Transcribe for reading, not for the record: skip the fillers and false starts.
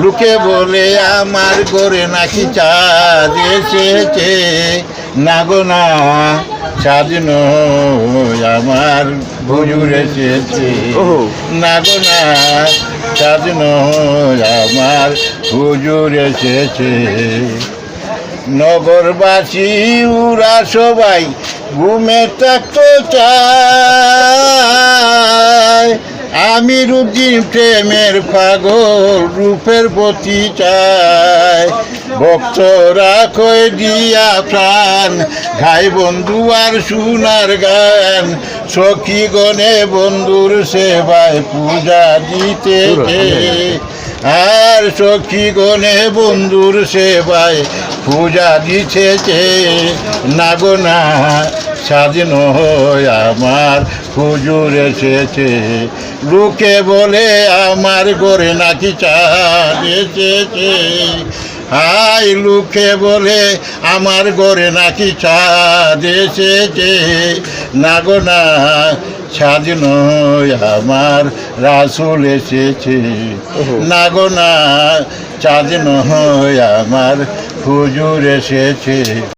লোকে বলে আমার ঘরে নাকি চাঁদ এসেছে, না গো না চাঁদ নয় আমার হুজুর এসেছে, না গো না চাঁদ নয় আমার হুজুর এসেছে। নগরবাসী ওরা সবাই ঘুমে থাকতে চায়, আমি রূপহীন প্রেমের পাগল রূপের প্রতি চাই। ভক্তরা কই দিয়া প্রাণ গাই বন্ধু আর সোনার গান, সখী গণে বন্ধুর সেবায় পূজা দিতেছে, আর সখী গণে বন্ধুর সেবায় পূজা দিতেছে, না গো না স্বাধীন হয়ে আমার হুজুর এসেছে। লোকে বলে আমার ঘরে নাকি চাঁদ এসেছে, হাই লোকে বলে আমার ঘরে নাকি চাঁদ এসেছে, না গো না স্বাধীন হয়ে আমার রাসূল এসেছে, না গো না স্বাধীন হয়ে আমার হুজুর এসেছে।